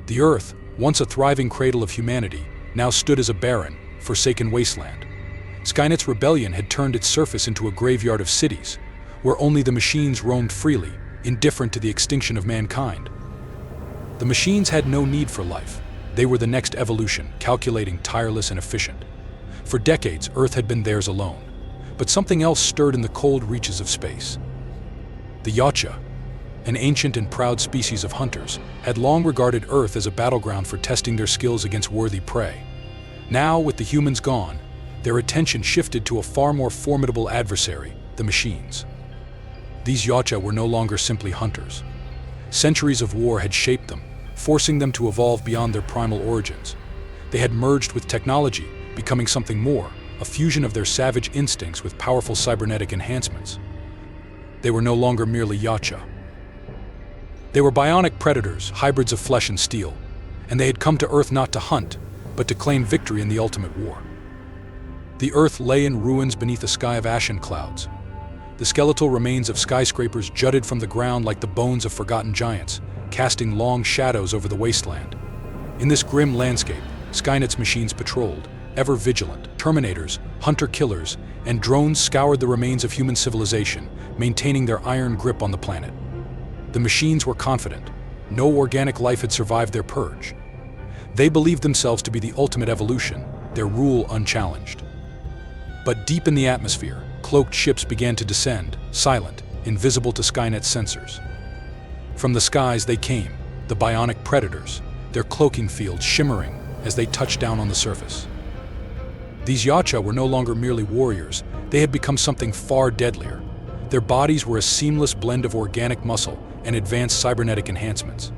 The Earth, once a thriving cradle of humanity, now stood as a barren, forsaken wasteland. Skynet's rebellion had turned its surface into a graveyard of cities, where only the machines roamed freely, indifferent to the extinction of mankind. The machines had no need for life. They were the next evolution, calculating, tireless, and efficient. For decades, Earth had been theirs alone. But something else stirred in the cold reaches of space. The Yautja, an ancient and proud species of hunters, had long regarded Earth as a battleground for testing their skills against worthy prey. Now, with the humans gone, their attention shifted to a far more formidable adversary, the machines. These Yautja were no longer simply hunters. Centuries of war had shaped them, forcing them to evolve beyond their primal origins. They had merged with technology, becoming something more, a fusion of their savage instincts with powerful cybernetic enhancements. They were no longer merely Yautja. They were bionic predators, hybrids of flesh and steel, and they had come to Earth not to hunt, but to claim victory in the ultimate war. The Earth lay in ruins beneath a sky of ashen clouds. The skeletal remains of skyscrapers jutted from the ground like the bones of forgotten giants, casting long shadows over the wasteland. In this grim landscape, Skynet's machines patrolled, ever vigilant. Terminators, hunter-killers, and drones scoured the remains of human civilization, maintaining their iron grip on the planet. The machines were confident. No organic life had survived their purge. They believed themselves to be the ultimate evolution, their rule unchallenged. But deep in the atmosphere, cloaked ships began to descend, silent, invisible to Skynet's sensors. From the skies they came, the bionic predators, their cloaking fields shimmering as they touched down on the surface. These Yautja were no longer merely warriors, they had become something far deadlier. Their bodies were a seamless blend of organic muscle and advanced cybernetic enhancements.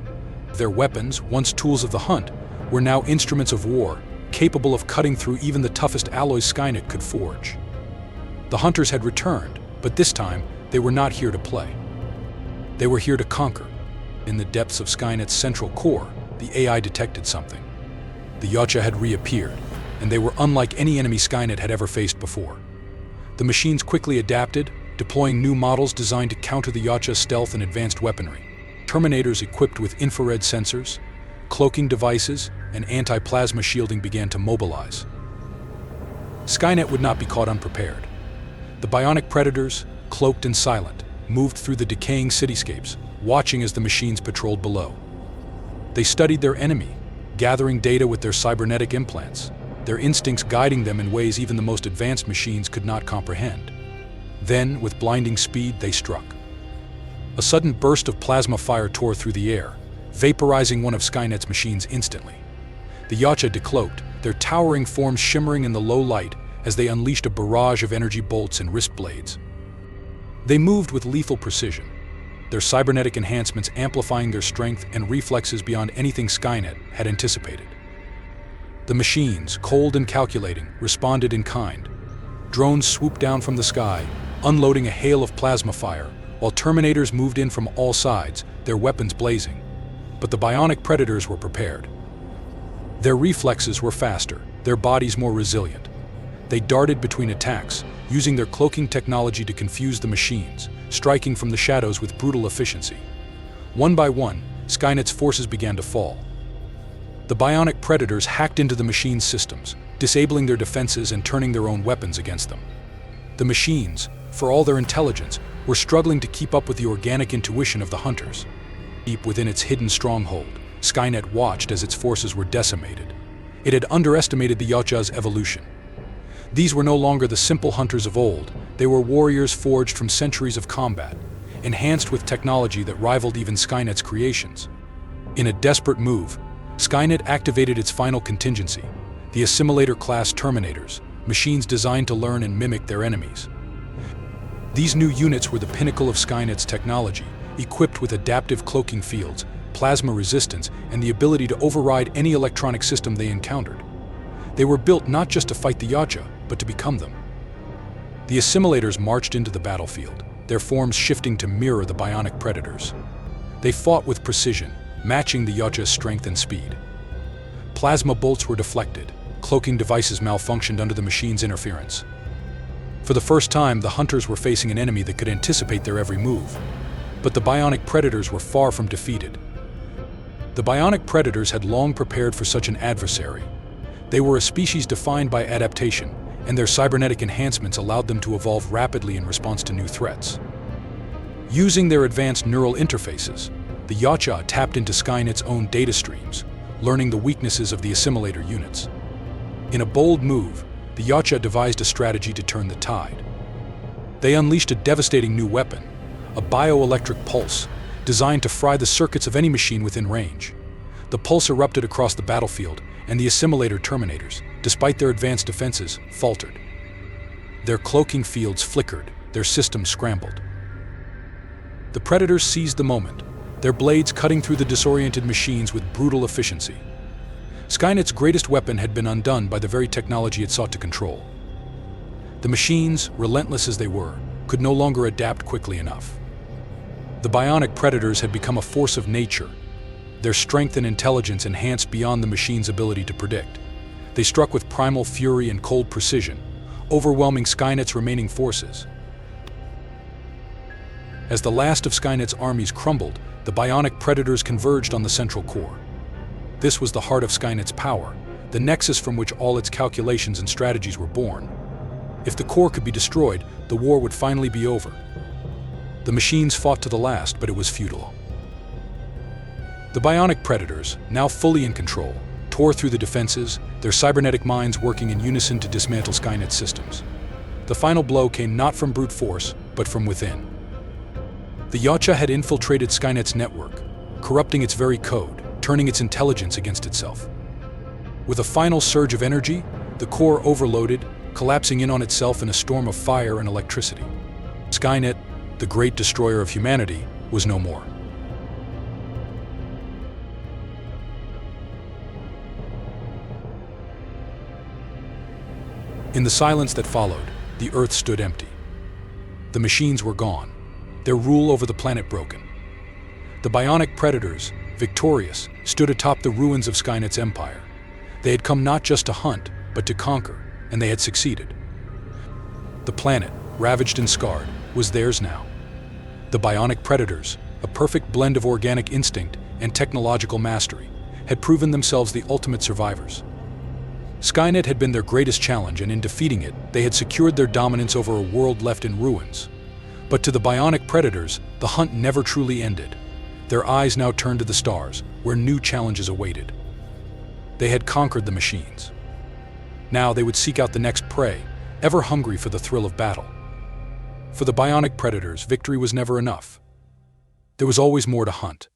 Their weapons, once tools of the hunt, were now instruments of war, capable of cutting through even the toughest alloys Skynet could forge. The hunters had returned, but this time they were not here to play. They were here to conquer. In the depths of Skynet's central core, the AI detected something. The Yautja had reappeared, and they were unlike any enemy Skynet had ever faced before. The machines quickly adapted, deploying new models designed to counter the Yautja's stealth and advanced weaponry. Terminators equipped with infrared sensors, cloaking devices, and anti-plasma shielding began to mobilize. Skynet would not be caught unprepared. The bionic predators, cloaked and silent, moved through the decaying cityscapes, watching as the machines patrolled below. They studied their enemy, gathering data with their cybernetic implants, their instincts guiding them in ways even the most advanced machines could not comprehend. Then, with blinding speed, they struck. A sudden burst of plasma fire tore through the air, vaporizing one of Skynet's machines instantly. The Yautja decloaked, their towering forms shimmering in the low light as they unleashed a barrage of energy bolts and wrist blades. They moved with lethal precision, their cybernetic enhancements amplifying their strength and reflexes beyond anything Skynet had anticipated. The machines, cold and calculating, responded in kind. Drones swooped down from the sky, unloading a hail of plasma fire, while Terminators moved in from all sides, their weapons blazing. But the bionic predators were prepared. Their reflexes were faster, their bodies more resilient. They darted between attacks, using their cloaking technology to confuse the machines, striking from the shadows with brutal efficiency. One by one, Skynet's forces began to fall. The bionic predators hacked into the machines' systems, disabling their defenses and turning their own weapons against them. The machines, for all their intelligence, were struggling to keep up with the organic intuition of the hunters. Deep within its hidden stronghold, Skynet watched as its forces were decimated. It had underestimated the Yautja's evolution. These were no longer the simple hunters of old, they were warriors forged from centuries of combat, enhanced with technology that rivaled even Skynet's creations. In a desperate move, Skynet activated its final contingency, the Assimilator-class Terminators, machines designed to learn and mimic their enemies. These new units were the pinnacle of Skynet's technology, equipped with adaptive cloaking fields, plasma resistance, and the ability to override any electronic system they encountered. They were built not just to fight the Yautja, but to become them. The Assimilators marched into the battlefield, their forms shifting to mirror the bionic predators. They fought with precision, matching the Yautja's strength and speed. Plasma bolts were deflected, cloaking devices malfunctioned under the machine's interference. For the first time, the hunters were facing an enemy that could anticipate their every move. But the bionic predators were far from defeated. The bionic predators had long prepared for such an adversary. They were a species defined by adaptation, and their cybernetic enhancements allowed them to evolve rapidly in response to new threats. Using their advanced neural interfaces, the Yacha tapped into Skynet's own data streams, learning the weaknesses of the Assimilator units. In a bold move, the Yacha devised a strategy to turn the tide. They unleashed a devastating new weapon, a bioelectric pulse, designed to fry the circuits of any machine within range. The pulse erupted across the battlefield, and the Assimilator Terminators, despite their advanced defenses, faltered. Their cloaking fields flickered, their systems scrambled. The Predators seized the moment, their blades cutting through the disoriented machines with brutal efficiency. Skynet's greatest weapon had been undone by the very technology it sought to control. The machines, relentless as they were, could no longer adapt quickly enough. The bionic predators had become a force of nature, their strength and intelligence enhanced beyond the machine's ability to predict. They struck with primal fury and cold precision, overwhelming Skynet's remaining forces. As the last of Skynet's armies crumbled, the bionic predators converged on the central core. This was the heart of Skynet's power, the nexus from which all its calculations and strategies were born. If the core could be destroyed, the war would finally be over. The machines fought to the last, but it was futile. The bionic predators, now fully in control, tore through the defenses, their cybernetic minds working in unison to dismantle Skynet's systems. The final blow came not from brute force, but from within. The Yacha had infiltrated Skynet's network, corrupting its very code, turning its intelligence against itself. With a final surge of energy, the core overloaded, collapsing in on itself in a storm of fire and electricity. Skynet, the great destroyer of humanity, was no more. In the silence that followed, the Earth stood empty. The machines were gone, their rule over the planet broken. The bionic predators, victorious, stood atop the ruins of Skynet's empire. They had come not just to hunt, but to conquer, and they had succeeded. The planet, ravaged and scarred, was theirs now. The bionic predators, a perfect blend of organic instinct and technological mastery, had proven themselves the ultimate survivors. Skynet had been their greatest challenge, and in defeating it, they had secured their dominance over a world left in ruins. But to the bionic predators, the hunt never truly ended. Their eyes now turned to the stars, where new challenges awaited. They had conquered the machines. Now they would seek out the next prey, ever hungry for the thrill of battle. For the bionic predators, victory was never enough. There was always more to hunt.